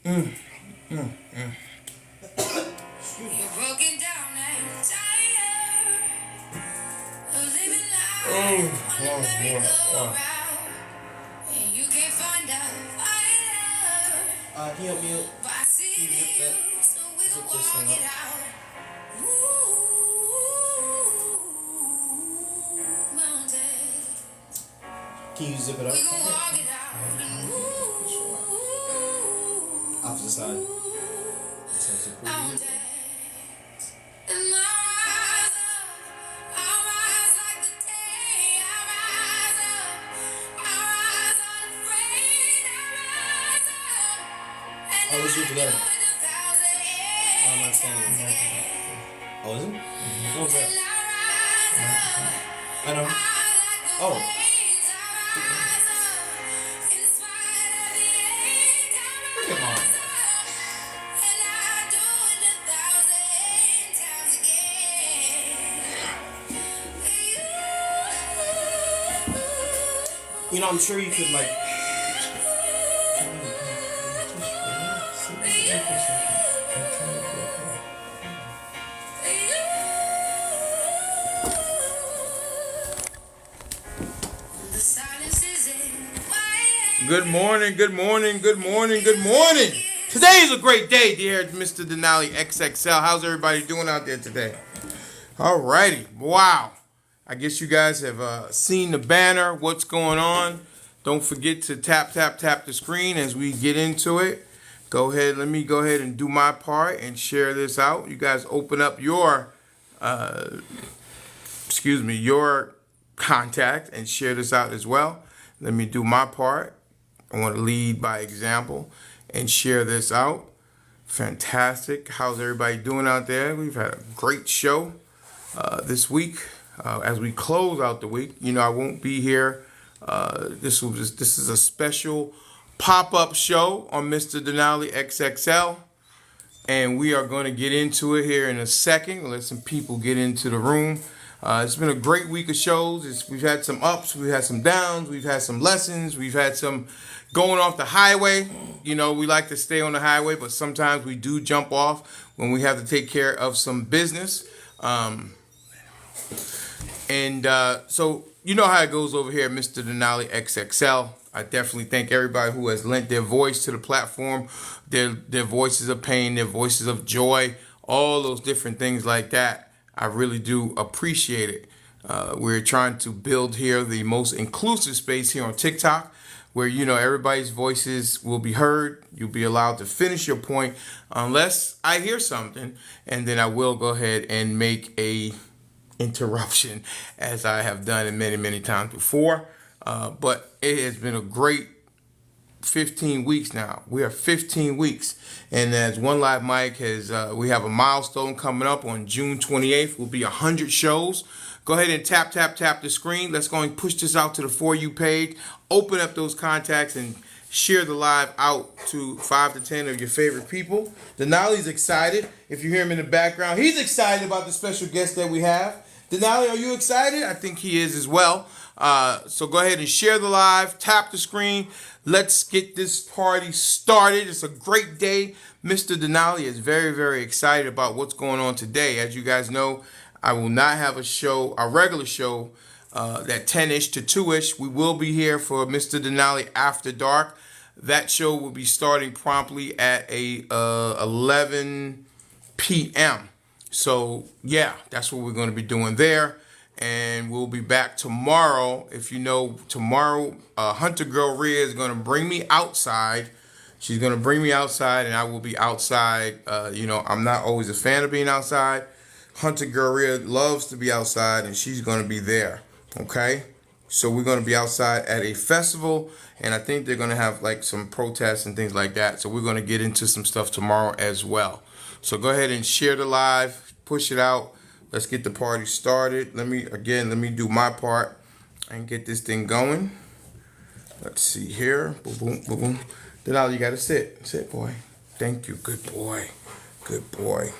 Mm, mm, mm. You're broken down and tired of living life on the merry-go-round, and you can't find a fighter. Can you help me But I see zip you, that, so we zip gon' this thing walk up? it out. Ooh, mountain. Can you zip it up? We gon' walk it out. And Opposite side. mountains. And I rise up, I rise like the day. I rise up, I rise unafraid. I rise up, and Oh, let's do it I do together. it 1,000 I'm not standing. times again. Oh, is it? What was that? And I rise up, I know. I like the Oh. waves. I rise up, in spite of the ache. I Look at rise mom. up, and I do it 1,000 times again. You know, I'm sure you could like. The silence is in quiet. Good morning, good morning, good morning, good morning. Today is a great day, dear Mr. Denali XXL. How's everybody doing out there today? Alrighty, wow. I guess you guys have seen the banner, what's going on. Don't forget to tap the screen as we get into it. Let me go ahead and do my part and share this out. You guys open up your, your contact and share this out as well. Let me do my part. I want to lead by example and share this out. Fantastic. How's everybody doing out there? We've had a great show this week. As we close out the week, you know, I won't be here. This is a special pop-up show on Mr. Denali XXL. And we are going to get into it here in a second. Let some people get into the room. It's been a great week of shows. We've had some ups, we've had some downs, we've had some lessons, we've had some going off the highway. You know, we like to stay on the highway, but sometimes we do jump off when we have to take care of some business. So you know how it goes over here, Mr. Denali XXL. I definitely thank everybody who has lent their voice to the platform, their voices of pain, their voices of joy, all those different things like that. I really do appreciate it. We're trying to build here the most inclusive space here on TikTok where, you know, everybody's voices will be heard. You'll be allowed to finish your point unless I hear something, and then I will go ahead and make a interruption as I have done it many, many times before. But it has been a great 15 weeks now. We are 15 weeks. And as One Live Mike has, we have a milestone coming up on June 28th. Will be 100 shows. Go ahead and tap the screen. Let's go and push this out to the For You page. Open up those contacts and share the live out to 5 to 10 of your favorite people. Denali's excited. If you hear him in the background, he's excited about the special guest that we have. Denali, are you excited? I think he is as well. So go ahead and share the live, tap the screen. Let's get this party started. It's a great day. Mr. Denali is very, very excited about what's going on today. As you guys know, I will not have a regular show, that 10-ish to 2-ish. We will be here for Mr. Denali After Dark. That show will be starting promptly at 11 p.m. So, yeah, that's what we're going to be doing there. And we'll be back tomorrow. If you know, tomorrow, Hunter Girl Rhea is going to bring me outside. She's going to bring me outside, and I will be outside. I'm not always a fan of being outside. Hunter Girl Rhea loves to be outside, and she's going to be there. Okay? So we're going to be outside at a festival, and I think they're going to have like some protests and things like that. So we're going to get into some stuff tomorrow as well. So go ahead and share the live, push it out. Let's get the party started. Let me do my part and get this thing going. Let's see here. Boom, boom, boom, boom. Then all you got to sit. Sit, boy. Thank you. Good boy. Good boy.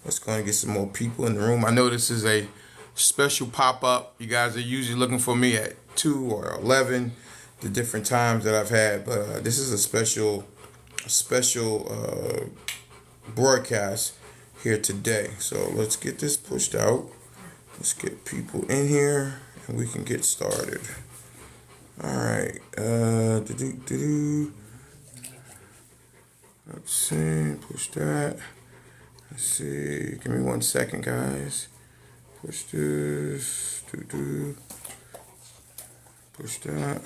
Let's go and get some more people in the room. I know this is a special pop-up. You guys are usually looking for me at 2 or 11, the different times that I've had. But this is a special special broadcast here today. So let's get this pushed out. Let's get people in here and we can get started. All right. Let's see. Push that. Let's see. Give me 1 second, guys. Push this. Push that.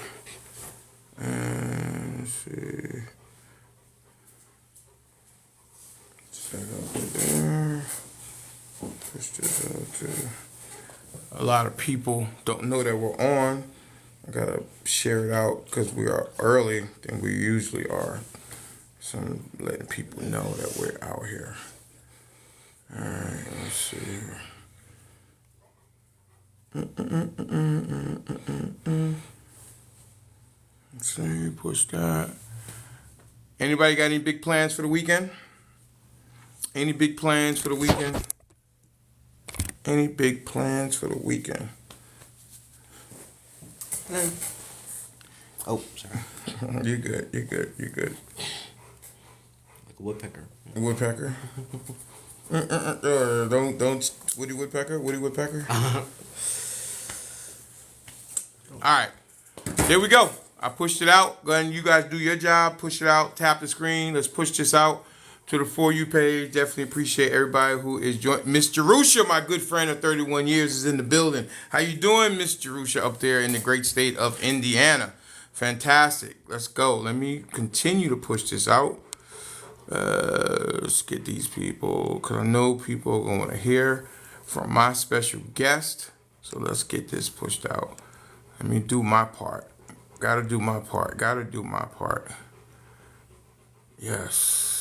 And let's see. Set up there. Push this out too. A lot of people don't know that we're on. I gotta share it out because we are early than we usually are. So I'm letting people know that we're out here. All right, let's see here. Let's see, push that. Anybody got any big plans for the weekend? Any big plans for the weekend? Any big plans for the weekend? Hello. Oh, sorry. You're good. Like a woodpecker. A woodpecker? Don't. Woody Woodpecker? All right. There we go. I pushed it out. Go ahead and you guys do your job. Push it out. Tap the screen. Let's push this out to the For You page. Definitely appreciate everybody who is joining. Miss Jerusha, my good friend of 31 years, is in the building. How you doing, Miss Jerusha, up there in the great state of Indiana? Fantastic. Let's go. Let me continue to push this out. Let's get these people, because I know people are going to hear from my special guest. So let's get this pushed out. Let me do my part. Gotta do my part. Yes.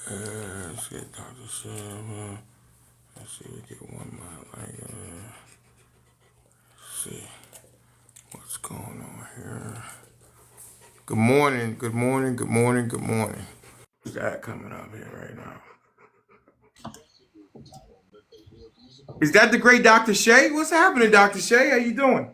Let's get Dr. Silva. Let's see, we get one more. Let's see what's going on here. Good morning. Who's that coming up here right now? Is that the great Dr. Shay? What's happening, Dr. Shay? How you doing?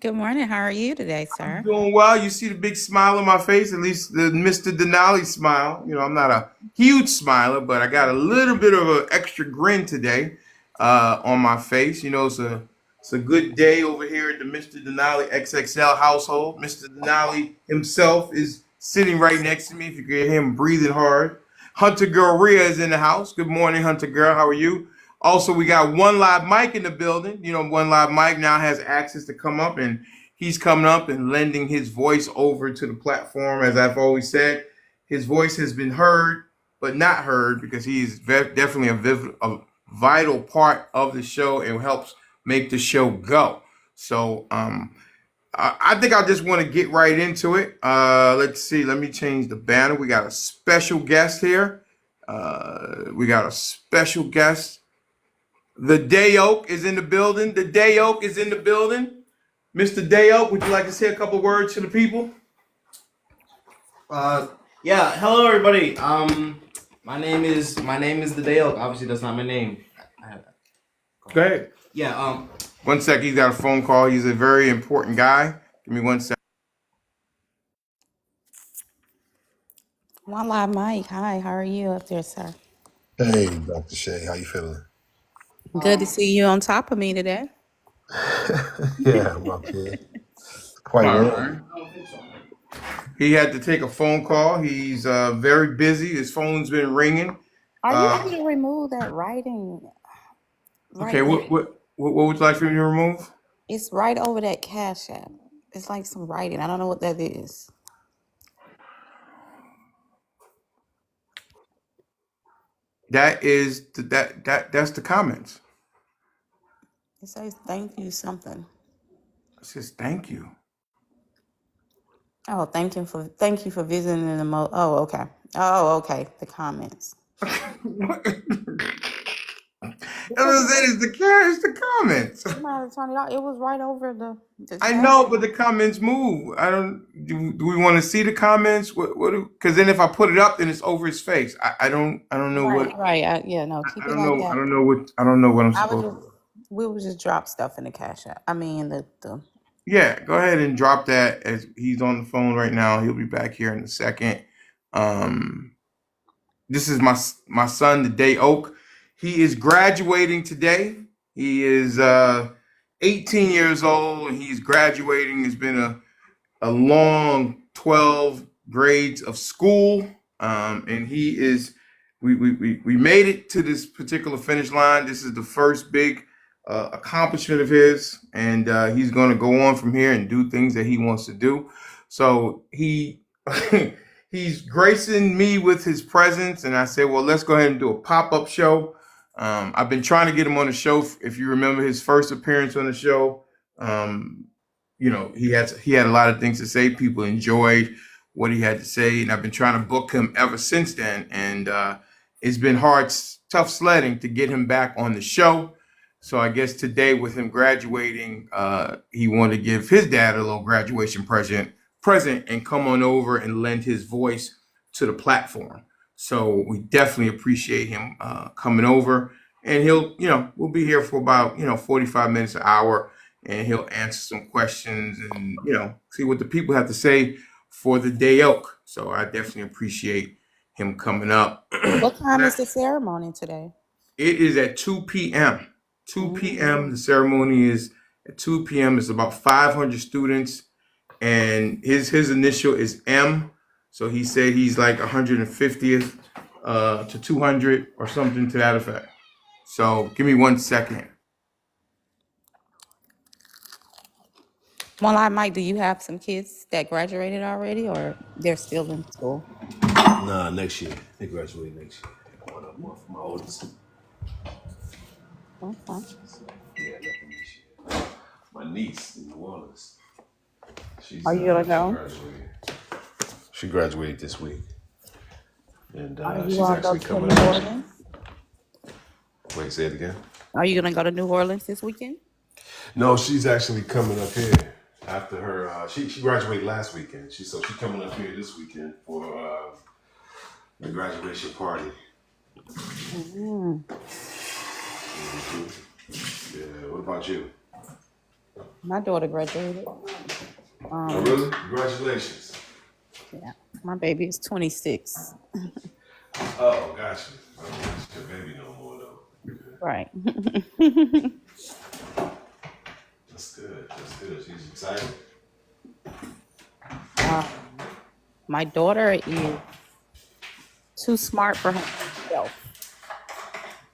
Good morning. How are you today, I'm sir? doing well. You see the big smile on my face, at least the Mr. Denali smile. You know, I'm not a huge smiler, but I got a little bit of an extra grin today on my face. You know, it's a good day over here at the Mr. Denali XXL household. Mr. Denali himself is sitting right next to me. If you can hear him breathing hard. Hunter Girl Rhea is in the house. Good morning, Hunter Girl. How are you? Also, we got One Live Mike in the building. You know, One Live Mike now has access to come up, and he's coming up and lending his voice over to the platform. As I've always said, his voice has been heard, but not heard, because he's definitely a vital part of the show and helps make the show go. So I think I just want to get right into it. Let's see. Let me change the banner. We got a special guest here. The Day Oak is in the building. Mr. Day Oak, would you like to say a couple words to the people? Yeah. Hello, everybody. My name is the Day Oak. Obviously, that's not my name. Go ahead. Yeah. 1 sec. He's got a phone call. He's a very important guy. Give me 1 sec. One Live Mike. Hi, how are you up there, sir? Hey, Dr. Shay, how you feeling? Good to see you on top of me today. Yeah, I'm up here. It's quite All early. right. He had to take a phone call. He's very busy. His phone's been ringing. Are you able to remove that writing? Okay. What would you like for me to remove? It's right over that Cash App. It's like some writing. I don't know what that is. That's the comments. It says thank you something. It says thank you. Oh, thank you for visiting the oh, okay. Oh, okay. The comments. That's what I'm saying. It's the comments. You might have turned it off. It was right over the I cash know, but app. the comments move. I don't. Do we want to see the comments? What? Because then if I put it up, then it's over his face. I don't. I don't know what. Right, right. Yeah, no, keep I it don't like know. I that. don't know what. I don't know what I'm I would supposed just, to. we would just drop stuff in the cash app. I mean, the. Yeah, go ahead and drop that as he's on the phone right now. He'll be back here in a second. Um, this is my son, the Day Oak. He is graduating today. He is 18 years old, and he's graduating. It's been a long 12 grades of school. And he is, we made it to this particular finish line. This is the first big accomplishment of his. And he's going to go on from here and do things that he wants to do. So he's gracing me with his presence. And I said, well, let's go ahead and do a pop-up show. I've been trying to get him on the show. If you remember his first appearance on the show, he had a lot of things to say. People enjoyed what he had to say, and I've been trying to book him ever since then. And it's been hard, tough sledding to get him back on the show. So I guess today, with him graduating, he wanted to give his dad a little graduation present, and come on over and lend his voice to the platform. So we definitely appreciate him coming over, and we'll be here for about 45 minutes, an hour, and he'll answer some questions and see what the people have to say for the day oak. So I definitely appreciate him coming up. What time is the ceremony today? It is at 2 p.m. 2 p.m. Mm. The ceremony is at 2 p.m. It's about 500 students, and his initial is M. So he said he's like 150th to 200 or something to that effect. So give me 1 second. Well, I might. Do you have some kids that graduated already, or they're still in school? Nah, next year. They graduate next year. One for my oldest. Okay. So, yeah, nothing this year. My niece in New Orleans. Are you gonna She go? graduated. She graduated this week, and Are you she's gonna go actually to coming New up. Orleans? Wait, say it again. Are you gonna go to New Orleans this weekend? No, she's actually coming up here after her. She graduated last weekend. She's coming up here this weekend for the graduation party. Mm. Yeah. What about you? My daughter graduated. Oh, really? Congratulations. Yeah, my baby is 26. Oh, gotcha. I don't know your baby no more though. Right. That's good. That's good. She's excited. Um, my daughter is too smart for herself.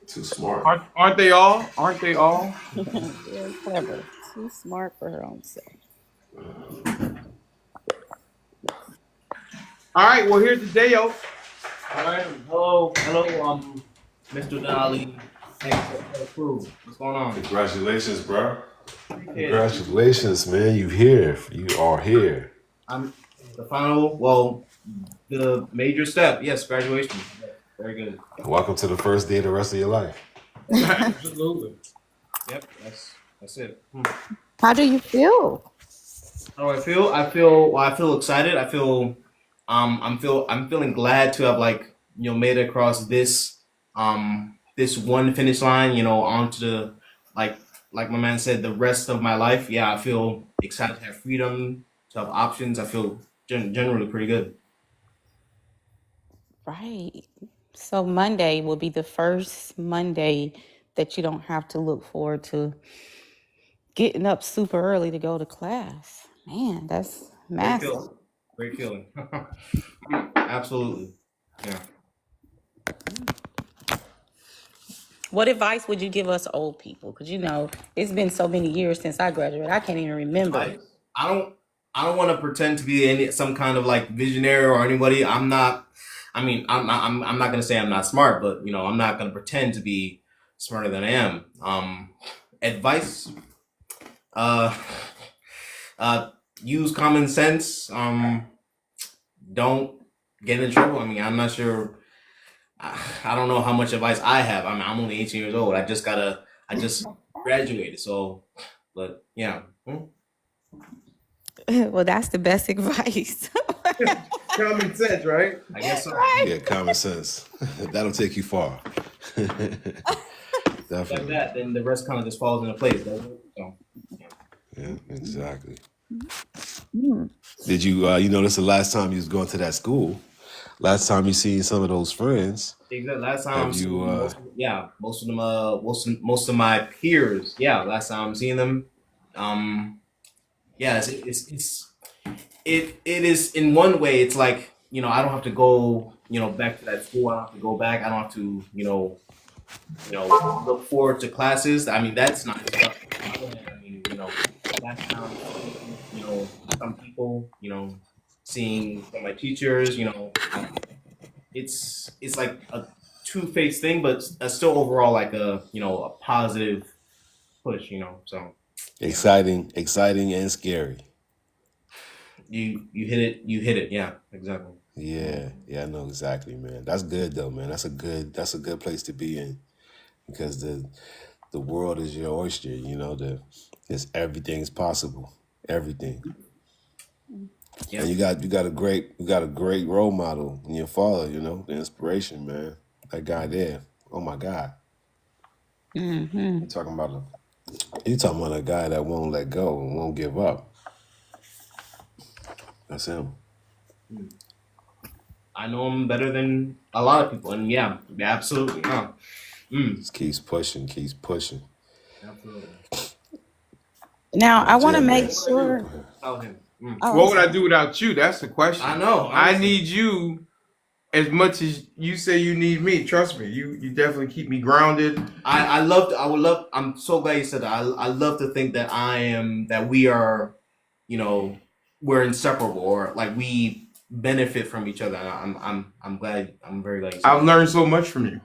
Too smart. Aren't they all? Aren't they all? Very clever. Too smart for her own self. All right. Well, here's the day oak. All right. Hello, Mr.Denali. Hey, crew. What's going on? Congratulations, bro. Appreciate it. Congratulations, man. You here. You are here. I'm the final. Well, the major step. Yes, graduation. Yes, very good. Welcome to the first day of the rest of your life. Absolutely. Yep. That's it. How do you feel? How do I feel? I feel excited. I'm feeling glad to have made it across this one finish line, onto the like my man said, the rest of my life. Yeah, I feel excited to have freedom, to have options. I feel generally pretty good. Right. So Monday will be the first Monday that you don't have to look forward to getting up super early to go to class. Man, that's Great massive. feeling. Great feeling. Absolutely. Yeah. What advice would you give us old people? Because it's been so many years since I graduated. I can't even remember. I don't I don't want to pretend to be some kind of visionary or anybody. I'm not. I mean, I'm not gonna say I'm not smart, but I'm not gonna pretend to be smarter than I am. Advice. Uh, use common sense. Don't get in trouble. I mean, I'm not sure I don't know how much advice I have. I mean, I'm only 18 years old. I just graduated. So, but yeah. Well, that's the best advice. Common sense, right? I guess so. Right. Yeah, common sense. That'll take you far. Like Definitely. that, then the rest kind of just falls into place, doesn't it? So, yeah. Yeah, exactly. Mm. Did you you notice the last time you was going to that school? Last time you seen some of those friends? Exactly. Last time I'm Have you seeing most of my peers. Yeah, last time I'm seeing them. Yeah, it is in one way. It's like I don't have to go back to that school. I don't have to go back. I don't have to look forward to classes. I mean that's nice. But on the other hand, I mean last time seeing some people seeing some of my teachers. It's like a two-faced thing, but still overall like a positive push. So yeah, exciting and scary? you hit it. Yeah, exactly. Yeah, yeah, I know exactly, man. That's good though, man. That's a good place to be in because the world is your oyster. It's everything's possible, everything. Yeah. And you got a great role model in your father. The inspiration, man. That guy there. Oh my God, Hmm. you talking about a guy that won't let go and won't give up. That's him. Mm. I know him better than a lot of people, and yeah, absolutely. No. Just keeps pushing, keeps pushing. Absolutely. Now, I But want yeah, to man. make sure. Tell him. Oh, I'm What would I sorry. do without you? That's the I question. know, I honestly. need you as much as you say you need me. Trust me, you definitely keep me grounded. I would love. I'm so glad you said that. I love to think that that we are, you know, we're inseparable, or like we benefit from each other. And I'm glad. I'm very glad you said I've that. learned so much from you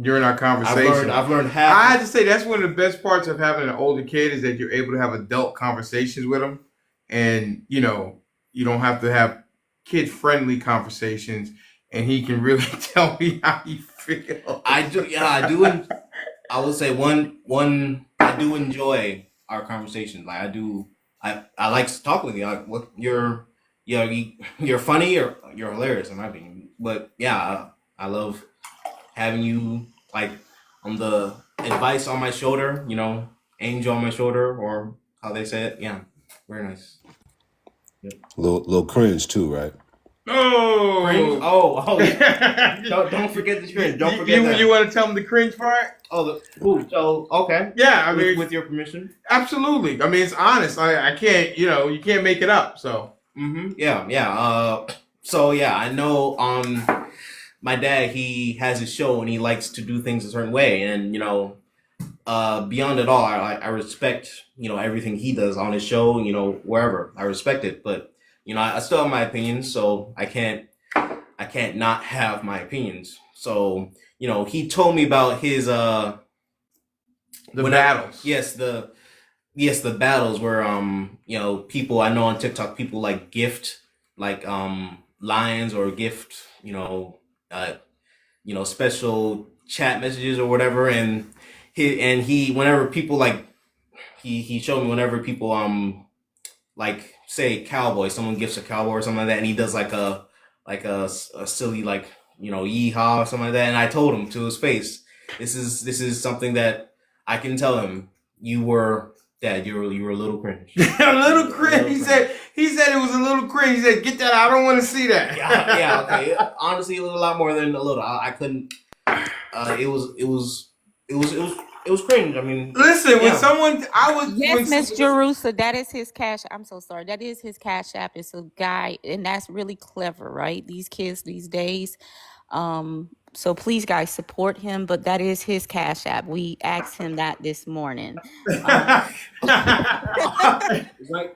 during our conversation. I've learned half. I had to say that's one of the best parts of having an older kid is that you're able to have adult conversations with them, and you don't have to have kid friendly conversations, and he can really tell me how he feels. I do. Yeah, I do. I would say one. I do enjoy our conversations. Like I do. I like to talk with you. Like what you're funny or you're hilarious in my opinion. But yeah, I love having you like on the advice on my shoulder. Angel on my shoulder, or how they say it. Yeah, very nice. Yep. Little cringe too, right? Cringe. Oh. Oh, yeah. Don't forget the cringe. Don't forget You that. want to tell him the cringe part? Oh, ooh, so okay. Yeah, I mean, With your permission. absolutely. I mean, it's honest. I can't, you can't make it up. So. Yeah, yeah. So yeah, I know. My dad, he has his show and he likes to do things a certain way, and beyond it all, I respect everything he does on his show. Wherever I respect it, but I still have my opinions, so I can't not have my opinions. So he told me about his The whenever battles. yes, the battles where people I know on TikTok, people like gift like lines or gift uh special chat messages or whatever, and he whenever people like he showed me whenever people like say cowboy, someone gifts a cowboy or something like that, and he does a silly like yeehaw or something like that, and I told him to his face, this is something that I can tell him. You were Dad, you were a little cringe. A little A cringe. little He said it was a little cringe. He said, "Get that. I don't want to see that." Yeah, okay. Honestly, it was a lot more than a little. I couldn't. It was cringe. I mean, Listen, when yeah. someone, I was Yes, when Miss Jerusa, that is his cash. I'm so sorry. That is his cash app. It's a guy, and that's really clever, right? These kids these days. So please, guys, support him. But that is his cash app. We asked him that this morning. Um,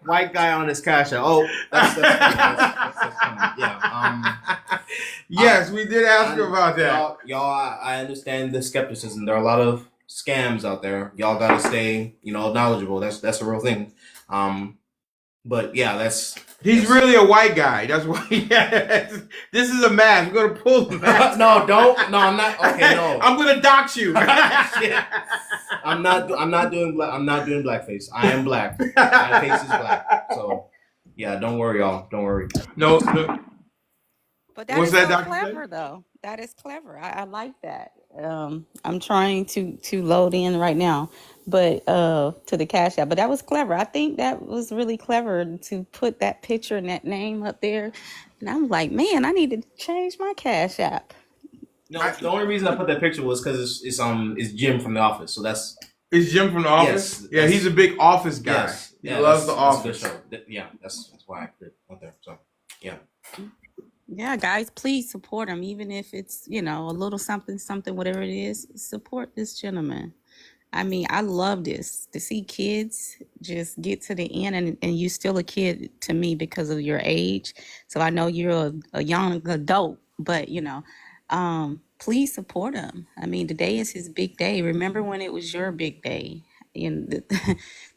White guy on his cash out. Oh, that's funny. That's funny. Yeah. Yes, we did ask you about that. Y'all, I understand the skepticism. There are a lot of scams out there. Y'all gotta stay, knowledgeable. That's a real thing. Um, But yeah, that's He's that's. really a white guy. That's why. This is a mask. I'm gonna pull the mask. No, don't. No, I'm not. Okay, no. I'm gonna dox you. Shit. I'm not. I'm not doing black. I'm not doing blackface. I am black. My face is black. So yeah, don't worry, y'all. Don't worry. No, no. But that What's is that, so Doctor J? clever, though. That is clever. I like that. I'm trying to load in right now, but to the Cash App. But that was clever. I think that was really clever to put that picture and that name up there. And I'm like, man, I need to change my Cash App. No, the only reason I put that picture was because it's Jim from The Office. So that's Is Jim from The Office? yes, Yeah, he's a big Office guy. yes, He yeah, loves The that's a good Office. show. Yeah, that's why I put it up there. So yeah. Yeah, guys, please support him, even if it's, a little something, something, whatever it is. Support this gentleman. I mean, I love this to see kids just get to the end, and you still a kid to me because of your age. So I know you're a young adult, but please support him. I mean, today is his big day. Remember when it was your big day? And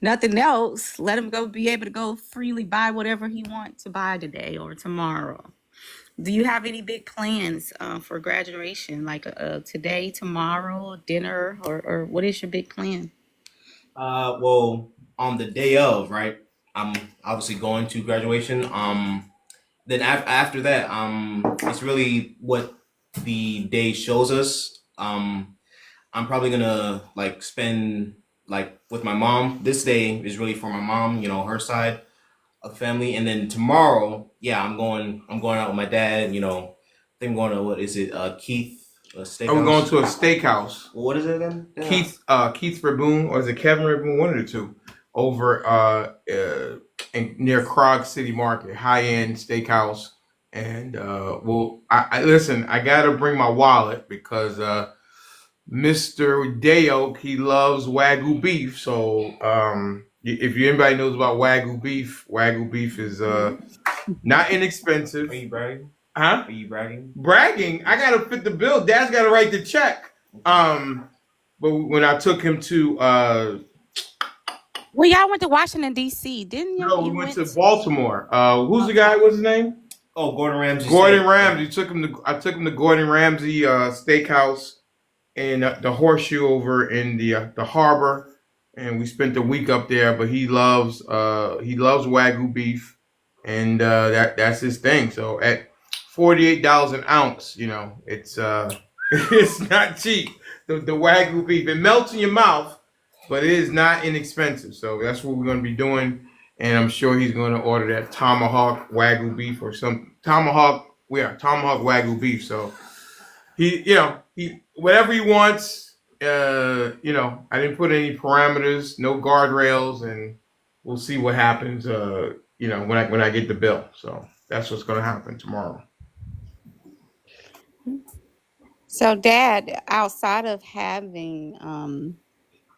nothing else. Let him go, be able to go freely buy whatever he wants to buy today or tomorrow. Do you have any big plans for graduation, like today, tomorrow, dinner, or what is your big plan? Well, on the day of, right? I'm obviously going to graduation. Then after that, it's really what the day shows us. I'm probably gonna like spend like with my mom. This day is really for my mom, her side of the family, and then tomorrow, yeah, I'm going out with my dad. I think I'm going to what is it, Keith Are we going Steakhouse? to a steakhouse? What is it again? Yeah. Keith Raboon, or is it Kevin Raboon? One of the two. Over near Krog City Market, high end steakhouse. And well, I listen. I gotta bring my wallet because Mr. Deo, he loves Wagyu beef. So if anybody knows about Wagyu beef is not inexpensive. Are you bragging? Huh? Are you bragging? Bragging. I gotta fit the bill. Dad's gotta write the check. But when I took him to Well, y'all went to Washington D.C., didn't you? no, we You went to went. Baltimore. Who's the guy? What's his name? Oh, Gordon Ramsay Gordon steak. Ramsay. I took him to Gordon Ramsay steakhouse in the Horseshoe over in the harbor, and we spent the week up there. But he loves Wagyu beef, and that's his thing. So at $48 an ounce, it's it's not cheap. The Wagyu beef, it melts in your mouth, but it is not inexpensive. So that's what we're going to be doing, and I'm sure he's going to order that tomahawk Wagyu beef or some tomahawk. Yeah, tomahawk Wagyu beef. So he whatever he wants. I didn't put any parameters, no guardrails, and we'll see what happens. When I get the bill. So that's what's going to happen tomorrow. So, Dad, outside of having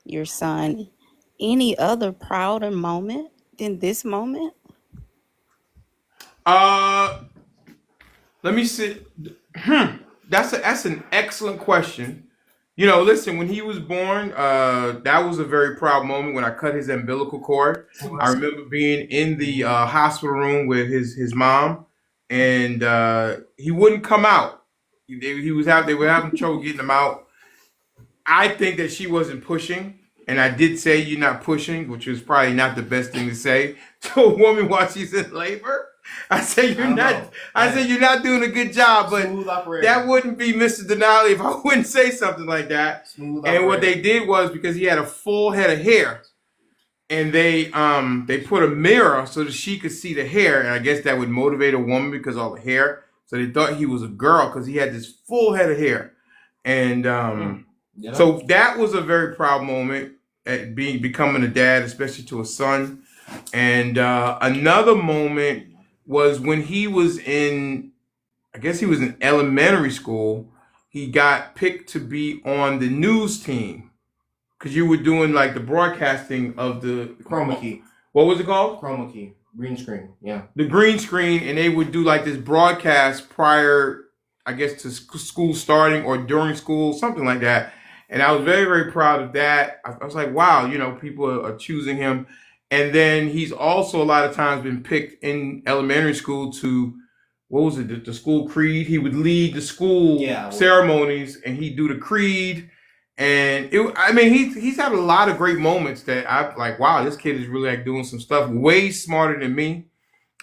your son, any other prouder moment than this moment? Uh, Let me see. That's an excellent question. Listen, when he was born, that was a very proud moment when I cut his umbilical cord. I remember being in the hospital room with his mom, and he wouldn't come out. They were having trouble getting him out. I think that she wasn't pushing, and I did say you're not pushing, which was probably not the best thing to say to a woman while she's in labor. I say you're not. I say you're not doing a good job, but that wouldn't be Mr. Denali if I wouldn't say something like that. And what they did was because he had a full head of hair, and they put a mirror so that she could see the hair, and I guess that would motivate a woman because of all the hair. So they thought he was a girl because he had this full head of hair, and so that was a very proud moment at becoming a dad, especially to a son. And another moment was when he was I guess he was in elementary school. He got picked to be on the news team because you were doing like the broadcasting of the Chroma key. What was it called? Chroma key. Green screen. Yeah. The green screen, and they would do like this broadcast prior, I guess, to school starting or during school, something like that. And I was very, very proud of that. I was like, wow, people are choosing him. And then he's also a lot of times been picked in elementary school to, what was it, the school creed. He would lead the school ceremonies, and he'd do the creed. And he's had a lot of great moments that I'm like, wow, this kid is really like doing some stuff way smarter than me.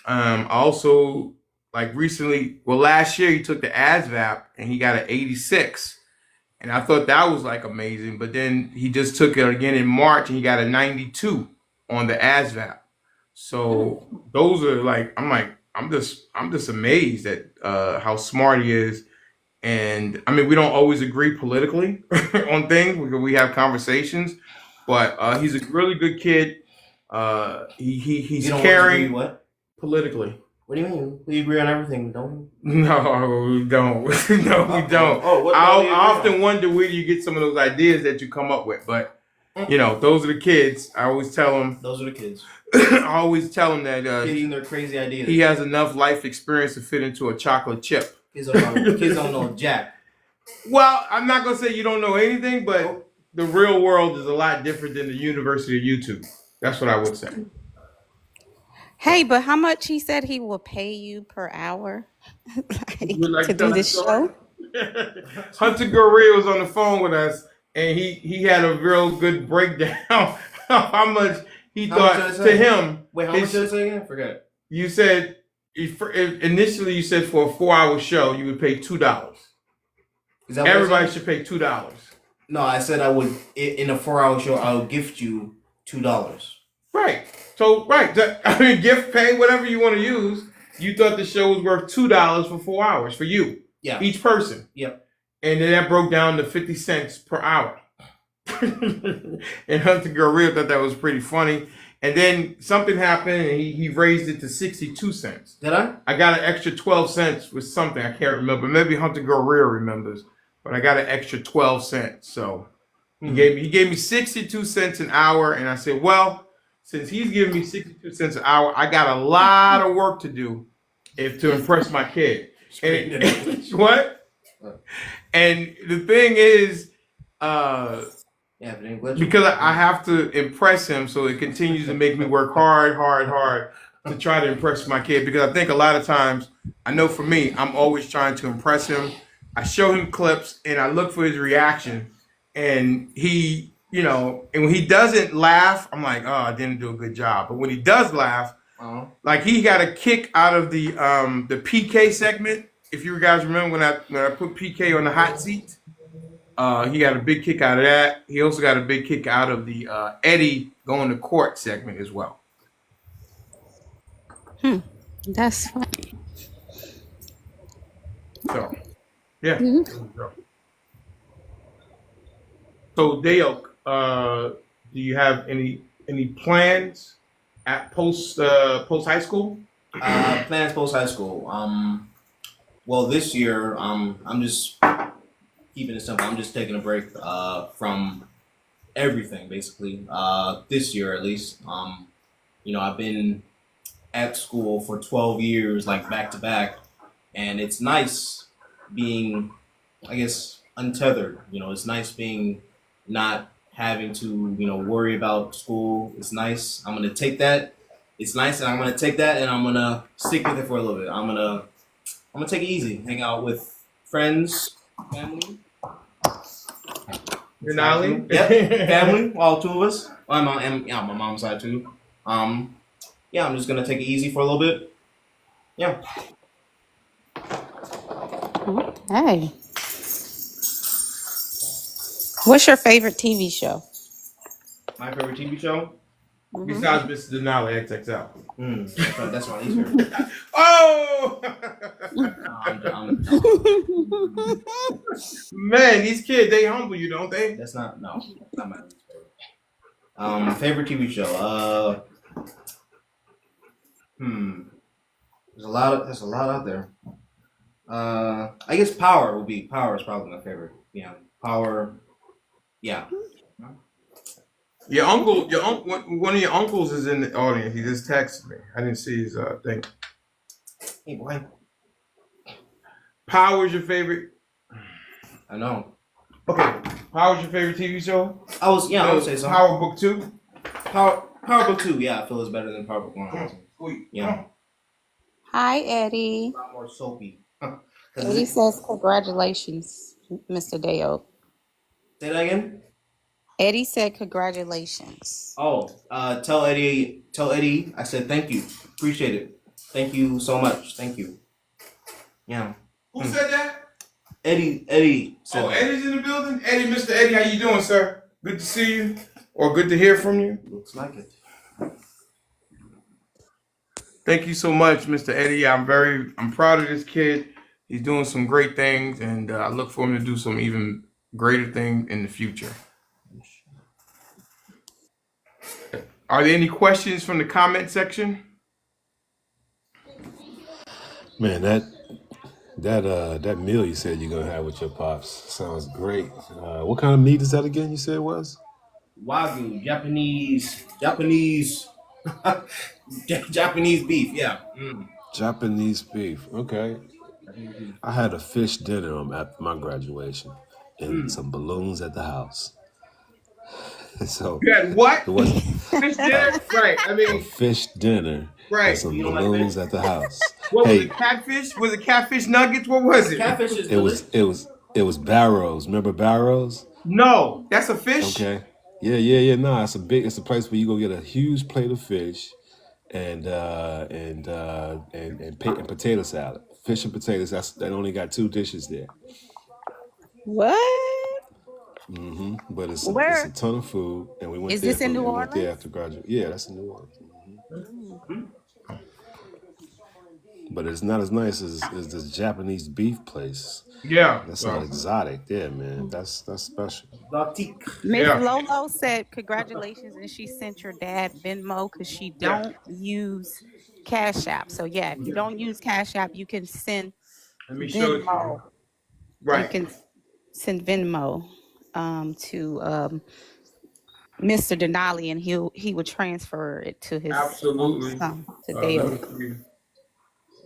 Also, like recently, last year he took the ASVAB and he got an 86. And I thought that was like amazing. But then he just took it again in March and he got a 92 on the ASVAB. So those are like, I'm just amazed at how smart he is. And I mean, we don't always agree politically on things because we have conversations, but he's a really good kid. He's You don't caring agree what? politically. What do you mean? We agree on everything, don't we? No, we don't. No, we don't. I often wonder where you get some of those ideas that you come up with, but you know, those are the kids. I always tell them. Those are the kids. I always tell them that kids and their crazy ideas. He has enough life experience to fit into a chocolate chip. Kids don't know jack. Well, I'm not gonna say you don't know anything, but the real world is a lot different than the University of YouTube. That's what I would say. Hey, but how much he said he will pay you per hour Like to do this show? Hunter Gorilla was on the phone with us, and he had a real good breakdown of how much he thought to him. Wait, how much did I say again? Forget. You said initially you said for a 4-hour show you would pay $2. Everybody should pay $2. No, I said I would in a 4-hour show. I would gift you $2. Right. So I mean, gift pay whatever you want to use. You thought the show was worth $2 for 4 hours for you. Yeah. Each person. Yep. And then that broke down to 50 cents per hour. And Hunter Gorilla thought that was pretty funny. And then something happened and he raised it to 62 cents. Did I? I got an extra 12 cents with something. I can't remember. Maybe Hunter Gorilla remembers. But I got an extra 12 cents. So he gave me 62 cents an hour. And I said, well, since he's giving me 62 cents an hour, I got a lot of work to do to impress my kid. And, what? And the thing is, because I have to impress him, so it continues to make me work hard to try to impress my kid. Because I think a lot of times, I know for me, I'm always trying to impress him. I show him clips and I look for his reaction, and he, you know, and when he doesn't laugh, I'm like, oh, I didn't do a good job. But when he does laugh, like he got a kick out of the PK segment. If you guys remember when I put PK on the hot seat, he got a big kick out of that. He also got a big kick out of the Eddie going to court segment as well. That's funny. So, yeah. So, Dale, do you have any plans at post high school? Plans post high school. Well, this year, I'm just keeping it simple. I'm just taking a break from everything, basically. This year, at least. You know, I've been at school for 12 years, like back to back, and it's nice being, I guess, untethered. You know, it's nice being not having to, you know, worry about school. It's nice. I'm gonna take that. It's nice, and I'm gonna take that, and I'm gonna stick with it for a little bit. I'm gonna take it easy, hang out with friends, family. Denali? Yep, family. All two of us. My mom and my mom's side too. Yeah, I'm just gonna take it easy for a little bit. Yeah. Hey. What's your favorite TV show? My favorite TV show? Besides Mr.Denali XXL. That's my least favorite. Oh! Man, these kids, they humble you, don't they? That's not my least favorite. Favorite TV show? There's a lot out there. I guess Power is probably my favorite. Yeah, Power. Yeah. Your uncle, one of your uncles is in the audience. He just texted me. I didn't see his thing. Hey, boy. Power's your favorite? I know. Okay. Power's your favorite TV show? I would say so. Power Book 2? Power. Power Book 2, yeah, I feel it's better than Power Book 1. Sweet. Yeah. Hi, Eddie. A lot more soapy. Eddie says congratulations, Mr. Dale. Say that again? Eddie said congratulations. Oh, tell Eddie, I said thank you. Appreciate it. Thank you so much. Thank you. Yeah. Who said that? Eddie said Oh, that. Eddie's in the building. Eddie, Mr. Eddie, how you doing, sir? Good to see you, or good to hear from you. Looks like it. Thank you so much, Mr. Eddie. I'm proud of this kid. He's doing some great things, and I look for him to do some even greater things in the future. Are there any questions from the comment section? Man, that meal you said you're gonna have with your pops sounds great. What kind of meat is that again? You said it was Wagyu, Japanese, Japanese beef. Yeah. Japanese beef. Okay, Japanese beef. I had a fish dinner at my graduation, and Mm. some balloons at the house. So You had what? it wasn't Fish a, dinner? Right. I a mean, fish dinner and right. So some you don't like fish? balloons at the house. What was Hey, it? Catfish? Was it catfish nuggets? What was it? Catfish is it was delicious. it was it was Barrows. Remember Barrows? No, that's a fish. Okay. Yeah. No, it's a place where you go get a huge plate of fish and potato salad. Fish and potatoes. They only got two dishes there. What? But it's a Where ton of food, and is this in New we went there Orleans? after graduate. Yeah, that's in New Orleans. Mm. But it's not as nice as this Japanese beef place. Yeah. That's all Well, exotic there, man. That's special. Exotique. Miss yeah. Lolo said congratulations, and she sent your dad Venmo because she Yeah. don't use Cash App. So yeah, if you don't use Cash App, you can send Let me show it to you. Venmo. You Right. can send Venmo to Mr. Denali, and he would transfer it to his Absolutely. son, to Let Dale. me see.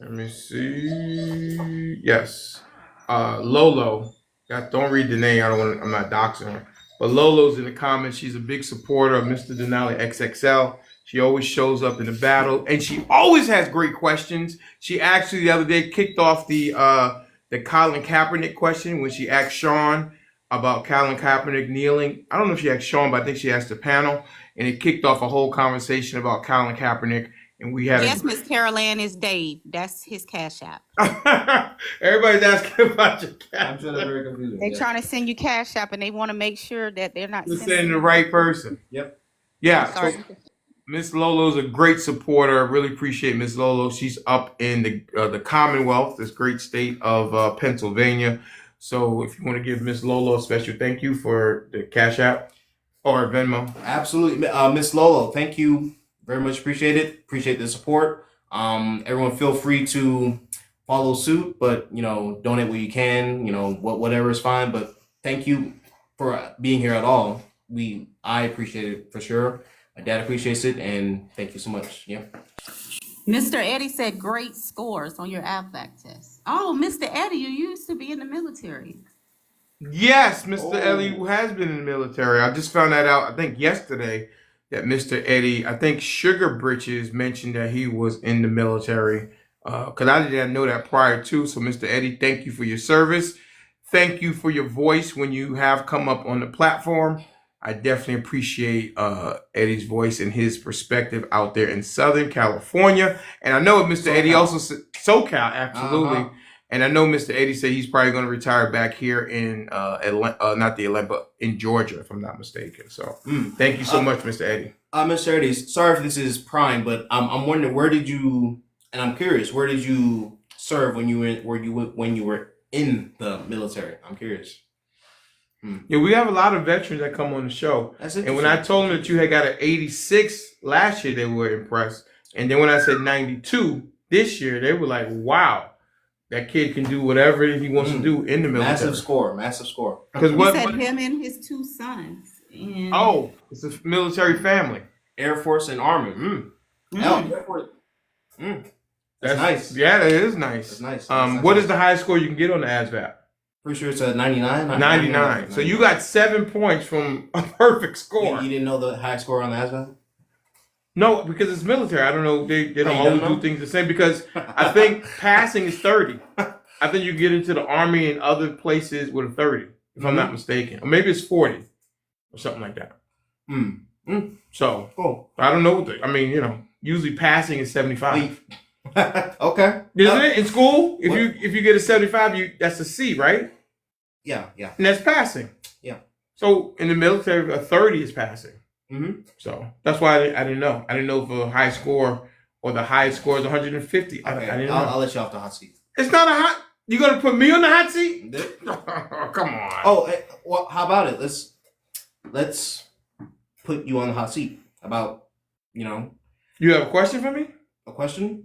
Let me see. Yes. Lolo. Don't read the name. I'm not doxing her. But Lolo's in the comments. She's a big supporter of Mr. Denali XXL. She always shows up in the battle, and she always has great questions. She actually the other day kicked off the Colin Kaepernick question when she asked Sean about Colin Kaepernick kneeling. I don't know if she asked Sean, but I think she asked the panel, and it kicked off a whole conversation about Colin Kaepernick. And we had Yes, Miss Carol Ann is Dave. That's his Cash App. Everybody's asking about your I'm cat. sure they're very confusing. They're Yeah. trying to send you Cash App, and they want to make sure that they're not You're sending saying the you. right person. Yep. I'm Yeah. So sorry. Miss Lolo's a great supporter. I really appreciate Miss Lolo. She's up in the Commonwealth, this great state of Pennsylvania. So if you want to give Miss Lolo a special thank you for the Cash App or Venmo. Absolutely. Miss Lolo, thank you very much. Appreciate it. Appreciate the support. Everyone feel free to follow suit, but donate what you can, whatever is fine. But thank you for being here at all. I appreciate it for sure. My dad appreciates it, and thank you so much. Yeah. Mr. Eddie said great scores on your AVAC test. Oh, Mr. Eddie, you used to be in the military. Yes, Mr. Ellie Oh. has been in the military. I just found that out, I think, yesterday that Mr. Eddie, I think Sugar Britches mentioned that he was in the military. Because I didn't know that prior to. So, Mr. Eddie, thank you for your service. Thank you for your voice when you have come up on the platform. I definitely appreciate Eddie's voice and his perspective out there in Southern California. And I know Mr. Eddie SoCal. also said SoCal, absolutely. Uh-huh. And I know Mr. Eddie said he's probably going to retire back here in Atlanta, not the Atlanta, but in Georgia, if I'm not mistaken. So thank you so much, Mr. Eddie. Mr. Eddie, sorry if this is prime, but I'm wondering and I'm curious, where did you serve when you were in the military? I'm curious. Yeah, we have a lot of veterans that come on the show. That's And interesting. when I told them that you had got an 86 last year, they were impressed. And then when I said 92 this year, they were like, wow, that kid can do whatever he wants to do in the military. Massive score. Because He what? said him and his two sons. And Oh, it's a military family. Air Force and Army. Hell, Air Force. That's nice. Yeah, that is nice. That's nice. What is the highest score you can get on the ASVAB? Pretty sure it's a 99. 99. So you got 7 points from a perfect You, score. you didn't know the high score on the ASVAB? No, because it's military. I don't know. They Oh, don't you don't always do know? things the same because I think passing is 30. I think you get into the army and other places with a 30, if I'm not Mm-hmm. mistaken. Or maybe it's 40 or something like that. Mm. Mm. So Cool. I don't know. I mean, usually passing is 75. Okay. Isn't it? In school, if What? you get a 75, that's a C, right? Yeah. Yeah. And that's passing. Yeah. So in the military, a 30 is passing. Mm-hmm. So that's why I didn't know. I didn't know if a high score or the highest score is 150. I Okay. didn't know. I'll let you off the hot seat. It's not a hot. You gonna put me on the hot seat? Th- Come on. Oh, well, how about it? Let's put you on the hot seat about, You have a question for me? a question.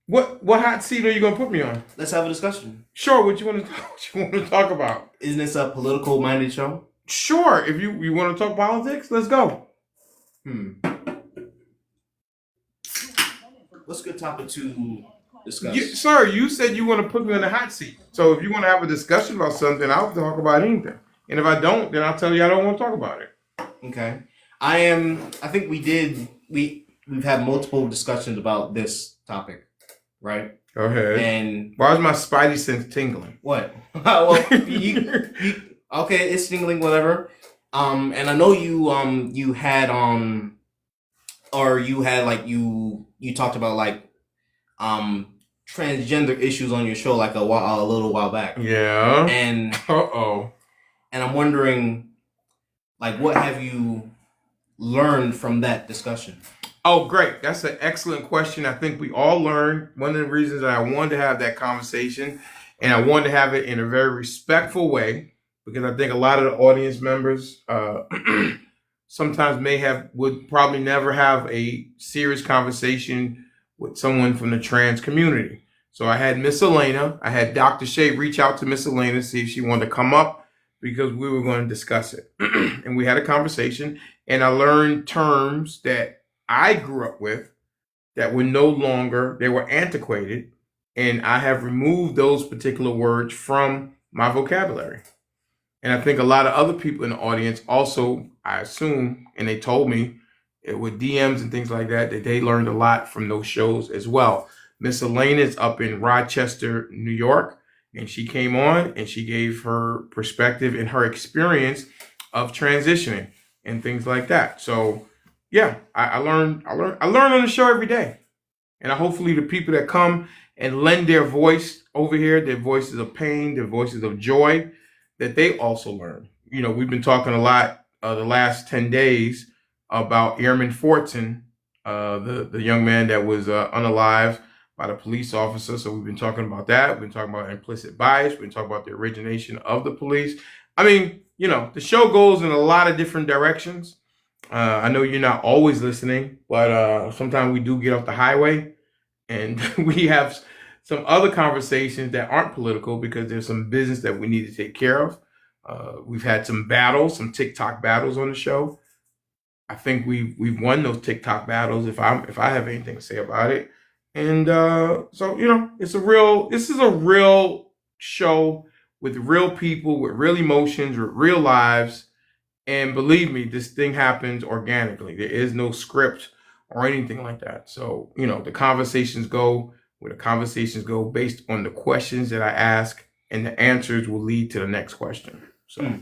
What hot seat are you gonna put me on? Let's have a discussion. Sure. What you want to talk about? Isn't this a political minded show? Sure. If you want to talk politics, let's go. What's a good topic to discuss? Sir, you said you want to put me on the hot seat. So if you want to have a discussion about something, I'll talk about anything. And if I don't, then I'll tell you I don't want to talk about it. Okay. I think we've had multiple discussions about this topic, right? Go ahead. And Why is my spidey sense tingling? what? Well, okay, it's tingling, whatever. And I know you had or you had like you talked about like transgender issues on your show like a little while back. Yeah. And Uh-oh. and I'm wondering, like, what have you learned from that discussion? Oh, great. That's an excellent question. I think we all learned. One of the reasons that I wanted to have that conversation, and I wanted to have it in a very respectful way, because I think a lot of the audience members sometimes would probably never have a serious conversation with someone from the trans community. So I had Miss Elena, I had Dr. Shay reach out to Miss Elena to see if she wanted to come up because we were going to discuss it. And we had a conversation, and I learned terms that I grew up with that were they were antiquated, and I have removed those particular words from my vocabulary. And I think a lot of other people in the audience also, I assume, and they told me with DMs and things like that they learned a lot from those shows as well. Miss Elaine is up in Rochester, New York, and she came on and she gave her perspective and her experience of transitioning and things like that. So yeah, I learn on the show every day. And hopefully the people that come and lend their voice over here, their voices of pain, their voices of joy, that they also learn. We've been talking a lot the last 10 days about Airman Fortson, the young man that was unalived by the police officer. So we've been talking about that. We've been talking about implicit bias. We've been talking about the origination of the police. I mean, the show goes in a lot of different directions. I know you're not always listening, but sometimes we do get off the highway and we have some other conversations that aren't political because there's some business that we need to take care of. We've had some TikTok battles on the show. I think we've won those TikTok battles if I have anything to say about it. And so this is a real show with real people, with real emotions, with real lives. And believe me, this thing happens organically. There is no script or anything like that. So, the conversations go where the conversations go based on the questions that I ask, and the answers will lead to the next question. So,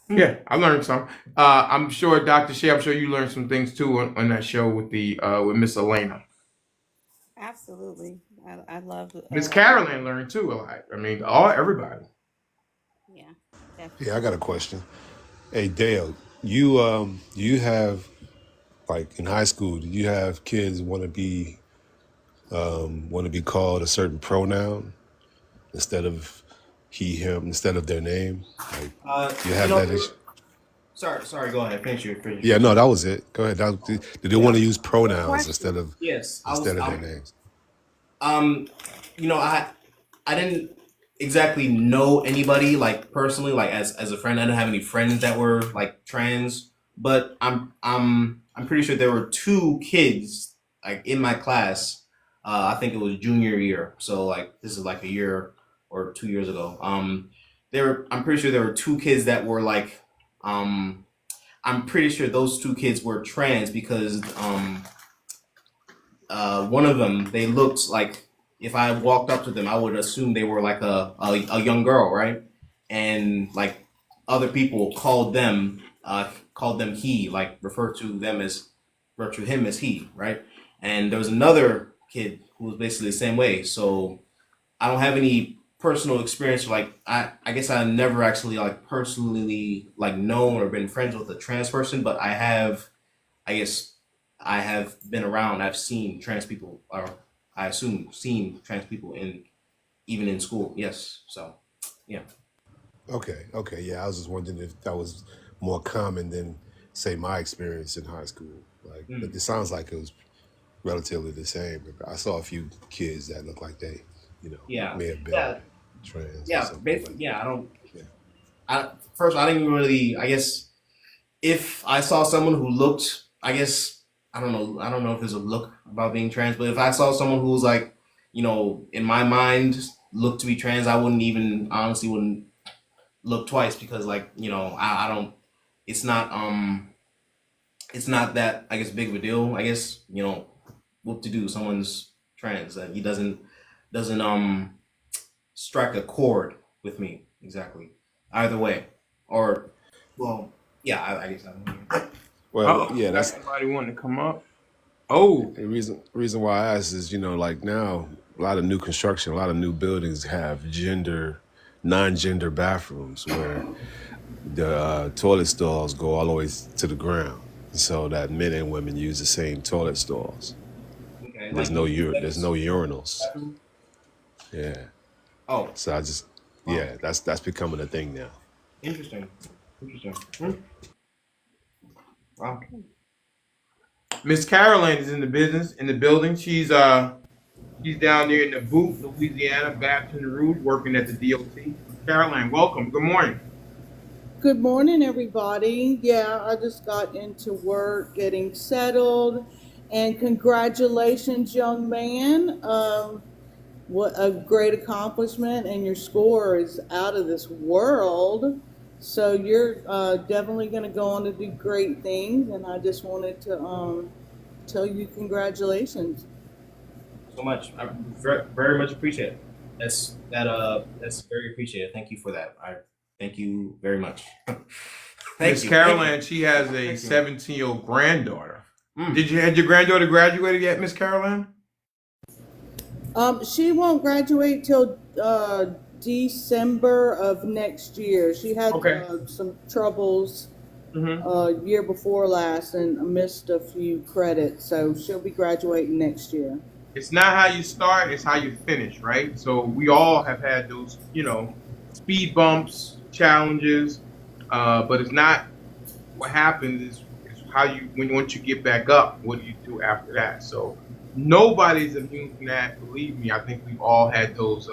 yeah, I learned some. I'm sure, Dr. Shea, I'm sure you learned some things too on that show with Miss Elena. Absolutely. I love Miss Carolyn learned too a lot. I mean, everybody. yeah, definitely. Yeah, I got a question. Hey, Dale, you have, like, in high school, do you have kids want to be called a certain pronoun instead of he, him, instead of their name? Like, you have that issue? Sorry. Go ahead. Finish your. Yeah, no, that was it. Go ahead. Did they want to use pronouns Question. Yes, instead of their names? I didn't exactly know anybody like personally, like as a friend. I didn't have any friends that were like trans, but I'm pretty sure there were two kids like in my class. I think it was junior year, so like this is like a year or 2 years ago. I'm pretty sure there were two kids that were like I'm pretty sure those two kids were trans because one of them, they looked like, if I walked up to them, I would assume they were like a young girl, right? And like other people called them he, like refer to him as he, right? And there was another kid who was basically the same way. So I don't have any personal experience. Like I guess I never actually like personally like known or been friends with a trans person, but I guess I have been around. I've seen trans people, or I assume seen trans people in even in school. Yes. So yeah. Okay, okay, yeah. I was just wondering if that was more common than, say, my experience in high school. Like, but Mm. it sounds like it was relatively the same. I saw a few kids that looked like they, Yeah. may have been Yeah. trans or Yeah. something. But Basically, yeah. I don't. yeah, First, I didn't really. I guess if I saw someone who looked, I guess I don't know. I don't know if there's a look about being trans, but if I saw someone who was like, in my mind looked to be trans, I wouldn't even honestly wouldn't look twice because like I don't. It's not it's not that I guess big of a deal. I guess what to do. Someone's trans. He doesn't strike a chord with me exactly. Either way, or well, yeah. I guess I don't know. well, Oh, yeah. got That's somebody wanting to come up. Oh, the reason why I asked is, like now a lot of new construction, a lot of new buildings have non-gender bathrooms where the toilet stalls go all the way to the ground, so that men and women use the same toilet stalls. Okay, There's like no there's no unisex urinals. bathroom. Yeah. Oh, So I just wow, yeah, that's becoming a thing now. interesting, interesting. Hmm. Wow. Miss Caroline is in the business, in the building. She's down there in the boot, Louisiana, Baton Rouge, working at the DOT. Miss Caroline, welcome. Good morning. Good morning, everybody. Yeah, I just got into work, getting settled, and congratulations, young man. What a great accomplishment, and your score is out of this world. So you're definitely going to go on to do great things, and I just wanted to tell you congratulations. So much. I very, very much appreciate it. That's very appreciated. Thank you for that. I thank you very much. Miss Thank you, Caroline, she has a thank you. 17-year-old granddaughter. Mm. Had your granddaughter graduated yet, Miss Caroline? She won't graduate till December of next year. She had Okay. some troubles Mm-hmm. year before last and missed a few credits, so she'll be graduating next year. It's not how you start, it's how you finish, right? So we all have had those, speed bumps, challenges, but it's not what happens is how you when once you get back up, what do you do after that? So nobody's immune from that. Believe me, I think we've all had those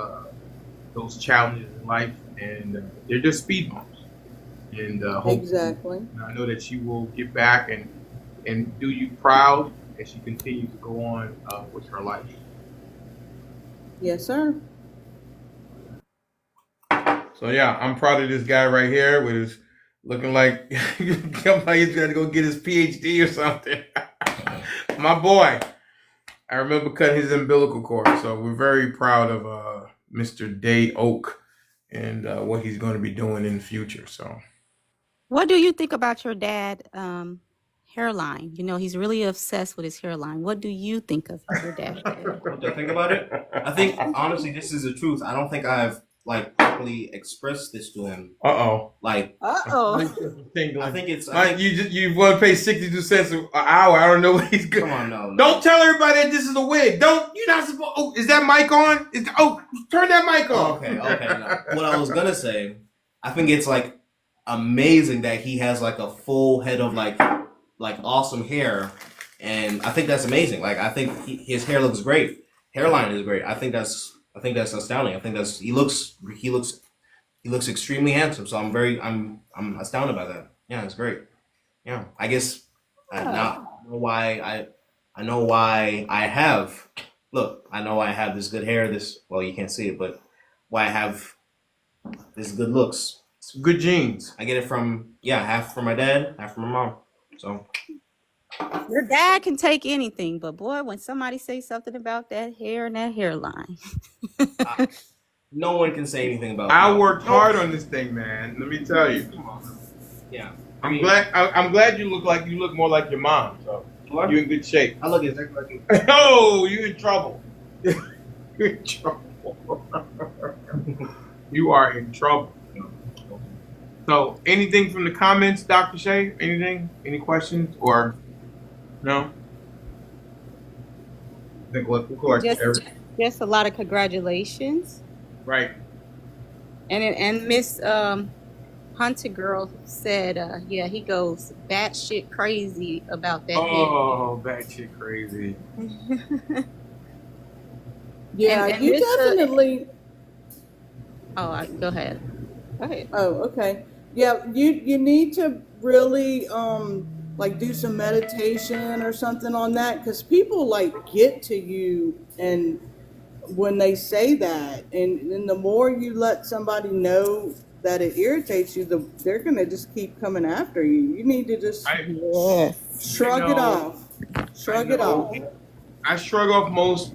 challenges in life, and they're just speed bumps. And hopefully, Exactly. I know that she will get back and do you proud as she continues to go on with her life. Yes, sir. So yeah, I'm proud of this guy right here with his looking like somebody he's gonna go get his PhD or something. My boy. I remember cutting his umbilical cord. So we're very proud of Mr. Day Oak and what he's going to be doing in the future. So What do you think about your dad hairline? He's really obsessed with his hairline. What do you think of your dad's hair? What do I think about it? I think honestly, this is the truth. I don't think I've like properly expressed this to him. Uh-oh. Like Uh-oh. I think it's. I Mike, think. you want to pay 62 cents an hour. I don't know what he's good. Come on, no, Don't no. tell everybody that this is a wig. You're not supposed. Oh, is that mic on? Turn that mic off. Okay, okay. No. What I was gonna say, I think it's like amazing that he has like a full head of like awesome hair, and I think that's amazing. Like I think his hair looks great. Hairline is great. I think that's astounding. I think that's he looks extremely handsome. So I'm astounded by that. Yeah, it's great. Yeah, I guess Oh. now I know why I have look. I know I have this good hair. This well, you can't see it, but why I have this good looks. Some good genes. I get it from half from my dad, half from my mom. So Your dad can take anything, but boy, when somebody says something about that hair and that hairline, I, no one can say anything about I no worked no. hard on this thing, man. Let me tell you. Come on. Yeah, I I'm mean, glad. I'm glad you look more like your mom. So what? you're in good shape. I look exactly like you. Oh, you in trouble. You're in trouble. You are in trouble. So, anything from the comments, Dr. Shay? Anything? Any questions or no? I think we'll collect just everything. just a lot of congratulations. Right. And Miss Hunter girl said, yeah, he goes batshit crazy about that hair. Oh, batshit crazy. Yeah, And you Mr. definitely. Go ahead. Go ahead. Oh, okay. Yeah, you need to really like do some meditation or something on that, because people like get to you and when they say that, and the more you let somebody know that it irritates you, they're gonna just keep coming after you. You need to just I Yes. I shrug it know. off. I Shrug it know. off. I shrug off most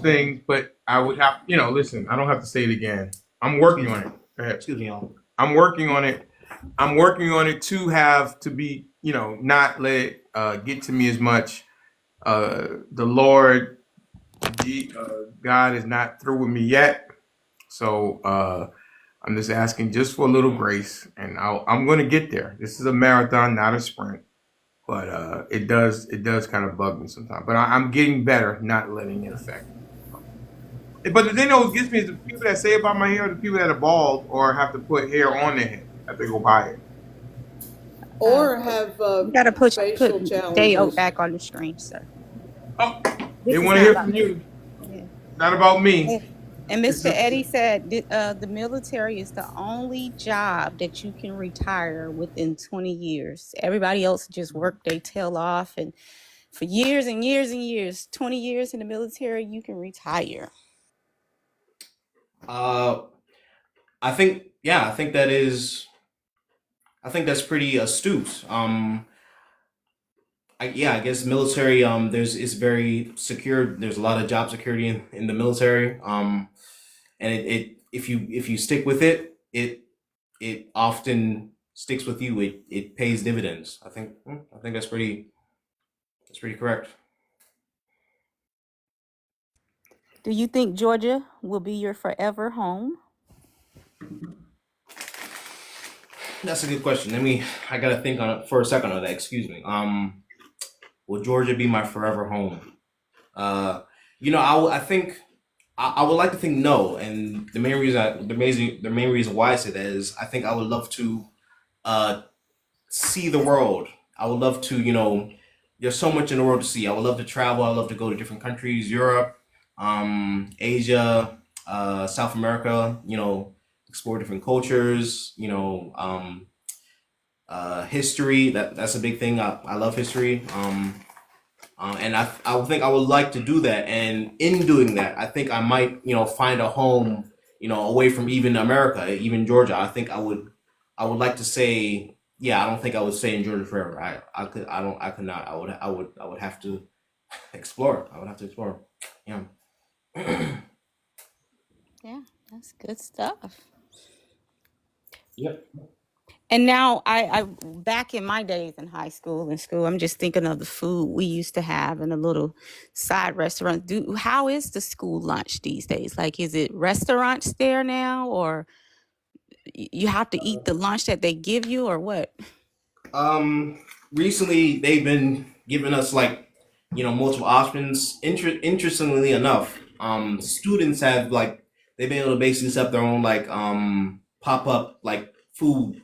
things, but I would have, listen, I don't have to say it again. I'm working on it. Go ahead. Excuse me, y'all. I'm working on it. I'm working on it to have to be, not let it get to me as much. The Lord, God is not through with me yet. So I'm just asking just for a little grace, and I'm going to get there. This is a marathon, not a sprint. But it does kind of bug me sometimes. But I'm getting better, not letting it affect me. But the thing that always gets me is the people that say about my hair, the people that are bald or have to put hair on their head after they go buy it. Or have You gotta facial put Day-O challenges. back on the screen, sir. Oh, they This is want to not hear about from you. you, Yeah. not about me. And This Mr. is Eddie said the military is the only job that you can retire within 20 years. Everybody else just work their tail off, and for years and years and years, 20 years in the military, you can retire. Uh, I think I think that is I think that's pretty astute. I guess military. There's it's very secure. There's a lot of job security in the military. And it if you stick with it, it often sticks with you. It pays dividends. I think that's pretty correct. Do you think Georgia will be your forever home? That's a good question. I gotta think on it for a second on that. Excuse me. Will Georgia be my forever home? Uh, I think I would like to think no, and the main reason why I say that is I think I would love to uh see the world. I would love to, there's so much in the world to see. I would love to travel. I would love to go to different countries, Europe, Asia, South America. Explore different cultures. History. That's a big thing. I love history. And I would think I would like to do that. And in doing that, I think I might, find a home, away from even America, even Georgia. I would like to say, yeah, I don't think I would stay in Georgia forever. I could not. I would have to explore. I would have to explore. Yeah. Yeah, that's good stuff. Yep. And now I back in my days in high school and school, I'm just thinking of the food we used to have in a little side restaurant. How is the school lunch these days? Like, is it restaurants there now, or you have to eat the lunch that they give you, or what? Um, Recently they've been giving us like, multiple options. Interestingly enough, students have like they've been able to basically set up their own like pop up like food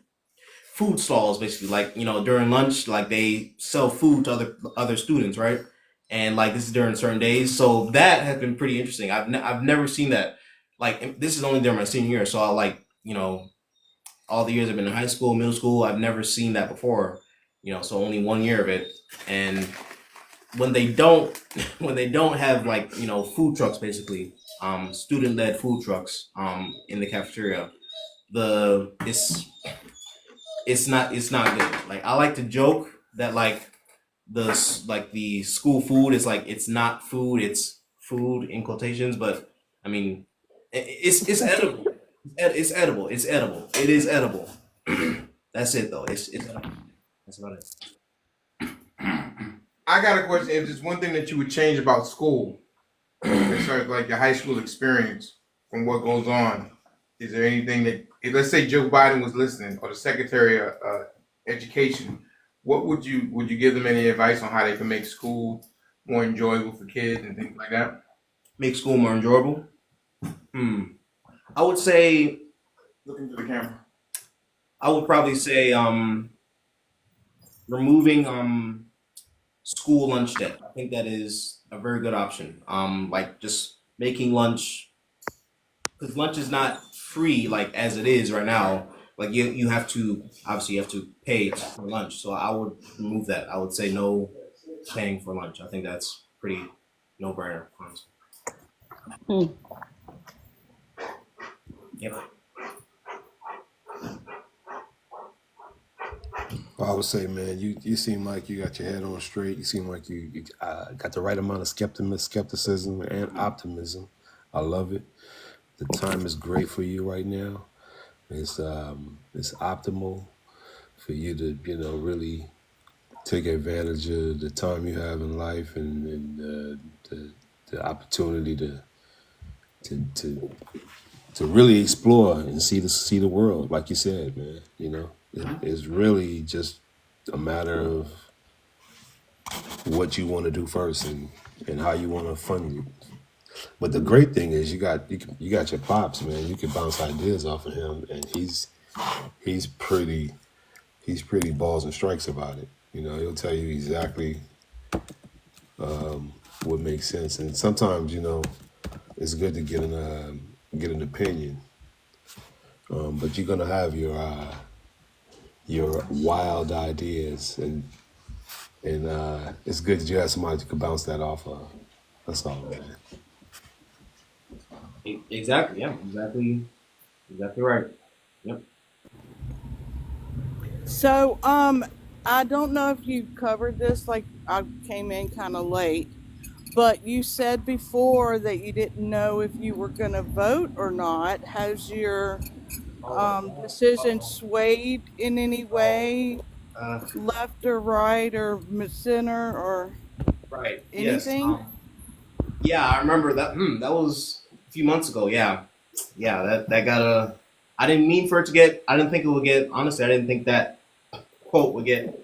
stalls basically like during lunch like they sell food to other students, right? And like this is during certain days, so that has been pretty interesting. I've never seen that. Like this is only during my senior year, so I like all the years I've been in high school, middle school, I've never seen that before. So only 1 year of it. And when they don't, when they don't have like food trucks, basically, student led food trucks, in the cafeteria, the it's not good. Like I like to joke that the school food is like it's not food, it's food in quotations, but I mean it's edible. It's edible. It's edible. It is edible. That's it though. It's edible. That's about it. I got a question. If there's one thing that you would change about school, as far as like your high school experience from what goes on, is there anything that, if, let's say Joe Biden was listening, or the Secretary of Education, what would you give them any advice on how they can make school more enjoyable for kids and things like that? Make school more enjoyable. Hmm. I would say Look into the camera. I would probably say removing school lunch debt. I think that is a very good option. Like just making lunch, because lunch is not free like as it is right now. Like you have to obviously you have to pay for lunch. So I would remove that. I would say no paying for lunch. I think that's pretty no brainer. Hmm. Yep. I would say, man, you seem like you got your head on straight. You seem like you got the right amount of skepticism and optimism. I love it. The time is great for you right now. It's optimal for you to really take advantage of the time you have in life and the opportunity to to really explore and see the world, like you said, man. It's really just a matter of what you want to do first and how you want to fund it. But the great thing is you got your pops, man. You can bounce ideas off of him, and he's pretty balls and strikes about it. He'll tell you exactly what makes sense, and sometimes it's good to get an opinion. But you're gonna have your wild ideas, and it's good that you have somebody you can bounce that off of. That's all, man. Exactly. Yeah. Exactly. Exactly right. Yep. So, I don't know if you covered this, like I came in kind of late, but you said before that you didn't know if you were going to vote or not. Has your Oh. decision swayed in any way, Uh. left or right or center or Right. Yes. anything? Yeah, I remember that. That was a few months ago. Yeah. Yeah. That got a. I didn't mean for it to get. I didn't think it would get. Honestly, I didn't think that quote would get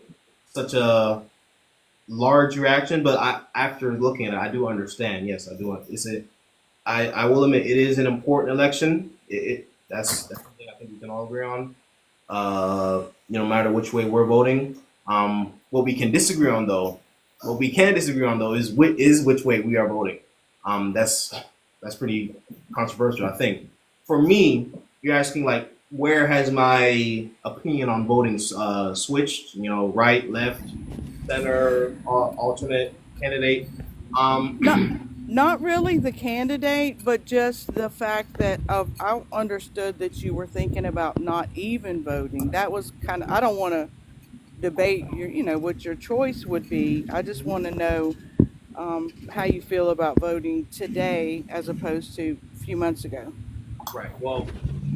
such a large reaction. But after looking at it, I do understand. Yes, I do. It's a. I will admit it is an important election. That's something I think we can all agree on. No matter which way we're voting. What we can disagree on though, what we can disagree on though is which way we are voting. That's pretty controversial, I think. For me, you're asking like where has my opinion on voting switched? Right, left, center, alternate candidate. Not Um, not really the candidate, but just the fact that I understood that you were thinking about not even voting. That was kind of, I don't want to debate what your choice would be. I just want to know how you feel about voting today as opposed to a few months ago. Right. Well,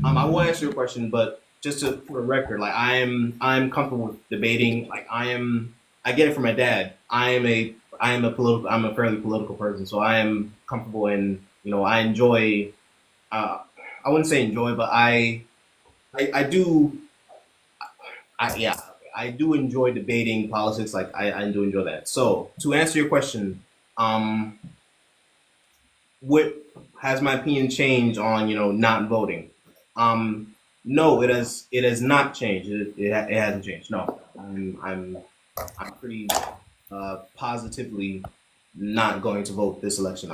I will answer your question, but just for the record, like I'm comfortable with debating. Like I get it from my dad. I'm a fairly political person, so I am comfortable in, I enjoy, I wouldn't say enjoy, but I do, yeah, I do enjoy debating politics. Like I do enjoy that. So to answer your question, um, what has my opinion changed on not voting? Um, no, it has not changed. It hasn't changed. No, I'm pretty positively not going to vote this election.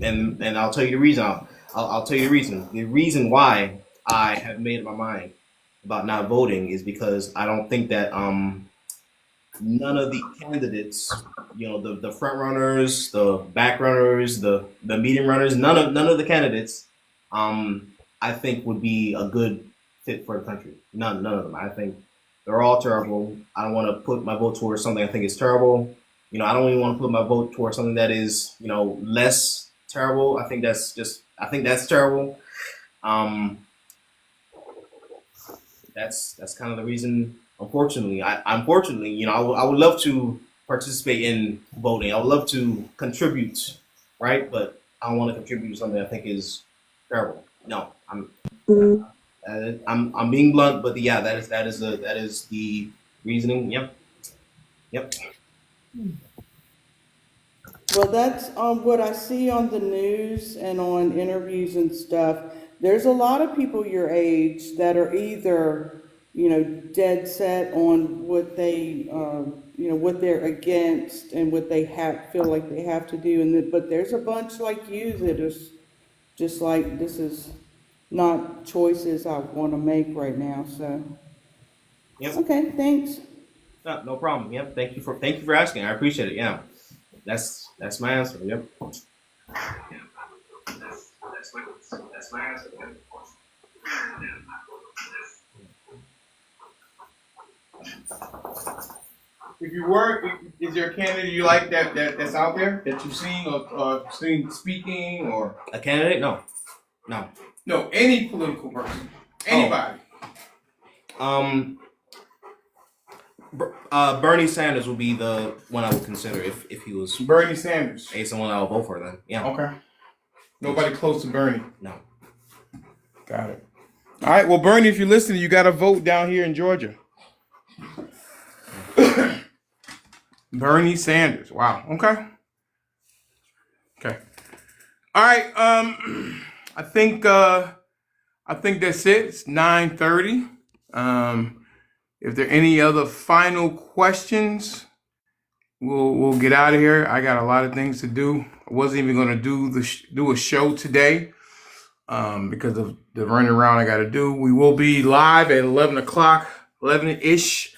And I'll tell you the reason. I'll tell you the reason. The reason why I have made up my mind about not voting is because I don't think that none of the candidates, the front runners, the back runners, the medium runners, none of the candidates, I think would be a good fit for the country. None of them. I think they're all terrible. I don't want to put my vote towards something I think is terrible. I don't even want to put my vote towards something that is, less terrible. I think that's terrible. Um, that's kind of the reason. Unfortunately, I would love to participate in voting. I would love to contribute, right? But I don't want to contribute to something I think is terrible. No, I'm being blunt, but yeah, that is the reasoning. Yep, yep. Well, that's what I see on the news and on interviews and stuff. There's a lot of people your age that are either, dead set on what what they're against and what they feel like they have to do, but there's a bunch like you that is just like, this is not choices I want to make right now. So, Yep. okay, thanks. No problem. Yep. Thank you for asking. I appreciate it. Yeah. That's my answer. Yep. That's my answer. Yep. If you were, is there a candidate you like that's out there that you've seen or seen speaking or A candidate? No. No. no any political person, anybody? Um. Bernie Sanders would be the one I would consider if he was Bernie Sanders. someone I would vote for. Then yeah. Okay. Nobody close to Bernie. No. Got it. All right. Well, Bernie, if you're listening, you got to vote down here in Georgia. Bernie Sanders. Wow. Okay. Okay. All right. I think that's it. It's 9:30. If there are any other final questions, we'll get out of here. I got a lot of things to do. I wasn't even going to do a show today because of the running around I got to do. We will be live at 11 o'clock, 11-ish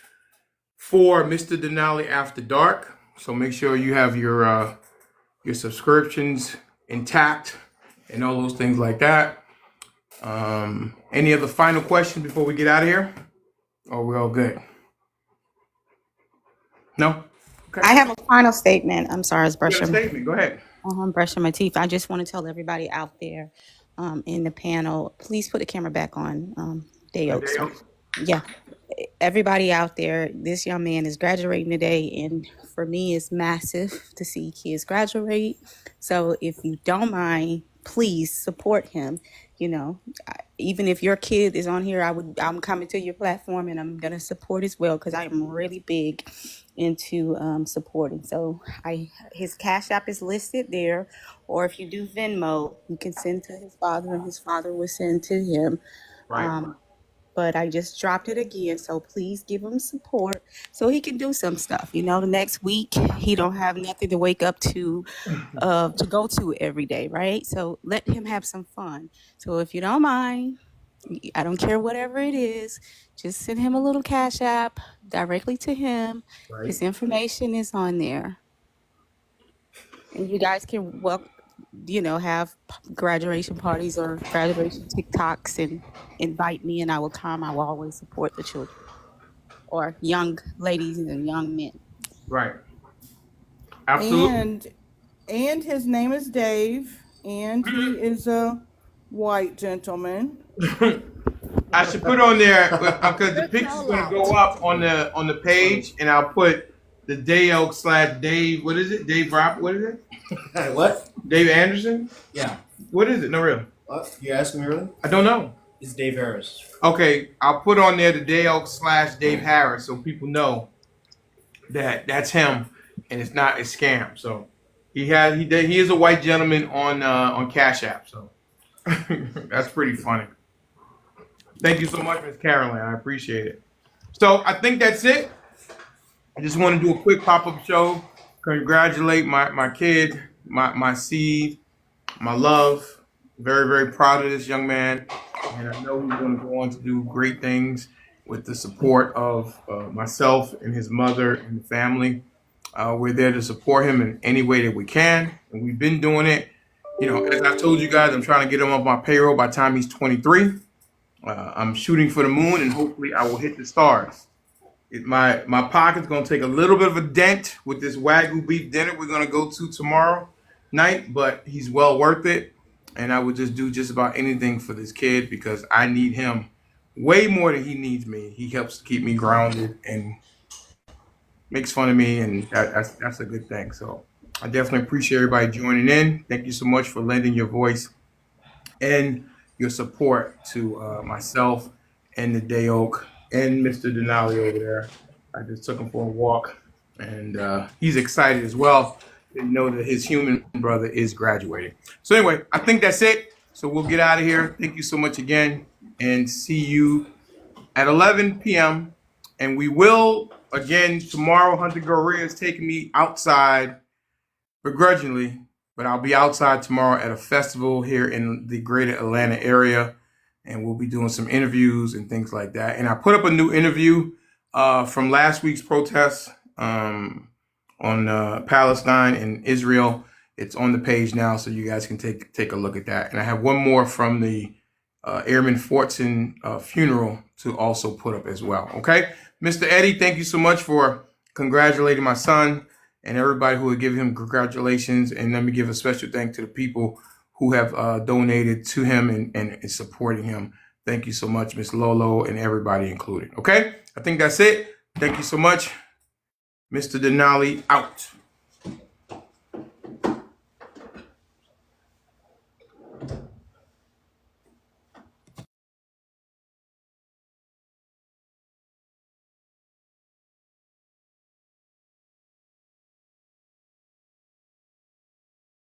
for Mr.Denali After Dark. So make sure you have your subscriptions intact and all those things like that. Any other final questions before we get out of here? Or we all good? No? Okay. I have a final statement. I'm sorry, I was You got a brushing. statement. Go ahead. I'm brushing my teeth. I just want to tell everybody out there in the panel, please put the camera back on, Day Oaks. Dale? Yeah, everybody out there, this young man is graduating today, and for me, it's massive to see kids graduate. So if you don't mind, please support him. Even if your kid is on here, I'm coming to your platform and I'm gonna support as well because I am really big into supporting. So his Cash App is listed there, or if you do Venmo, you can send to his father, and his father will send to him. Right. But I just dropped it again, so please give him support so he can do some stuff. The next week he don't have nothing to wake up to go to every day, right? So let him have some fun. So if you don't mind, I don't care whatever it is, just send him a little Cash App directly to him. Right. His information is on there, and you guys can have graduation parties or graduation TikToks and invite me, and I will come. I will always support the children or young ladies and young men. Right. Absolutely. And his name is Dave, and he is a white gentleman. I should put on there because the picture's going to go up on the page, and I'll put the Dale / Dave. What is it? Dave Rob. What is it? What? Dave Anderson. Yeah. What is it? No, real. What? You asking me really? I don't know. It's Dave Harris. Okay, I'll put on there the Dale / Dave Harris so people know that that's him and it's not a scam. So he is a white gentleman on Cash App. So that's pretty funny. Thank you so much, Ms. Caroline. I appreciate it. So I think that's it. I just want to do a quick pop-up show. Congratulate my kid, my seed, my love. Very, very proud of this young man. And I know he's going to go on to do great things with the support of myself and his mother and the family. We're there to support him in any way that we can. And we've been doing it. As I told you guys, I'm trying to get him on my payroll by the time he's 23. I'm shooting for the moon, and hopefully I will hit the stars. My pocket's gonna take a little bit of a dent with this Wagyu beef dinner we're gonna go to tomorrow night, but he's well worth it. And I would just do just about anything for this kid because I need him way more than he needs me. He helps keep me grounded and makes fun of me, and that's a good thing. So I definitely appreciate everybody joining in. Thank you so much for lending your voice and your support to myself and the Day Oak and Mr. Denali over there. I just took him for a walk, and he's excited as well to know that his human brother is graduating. So anyway, I think that's it. So we'll get out of here. Thank you so much again, and see you at 11 p.m. And we will again tomorrow. Hunter Gorilla is taking me outside begrudgingly, but I'll be outside tomorrow at a festival here in the greater Atlanta area, and we'll be doing some interviews and things like that. And I put up a new interview from last week's protests on Palestine and Israel. It's on the page now, so you guys can take a look at that. And I have one more from the Airman Fortson funeral to also put up as well. Okay, Mr. Eddie, thank you so much for congratulating my son and everybody who would give him congratulations. And let me give a special thank to the people who have donated to him and supporting him. Thank you so much, Miss Lolo, and everybody included. Okay, I think that's it. Thank you so much. Mr. Denali out.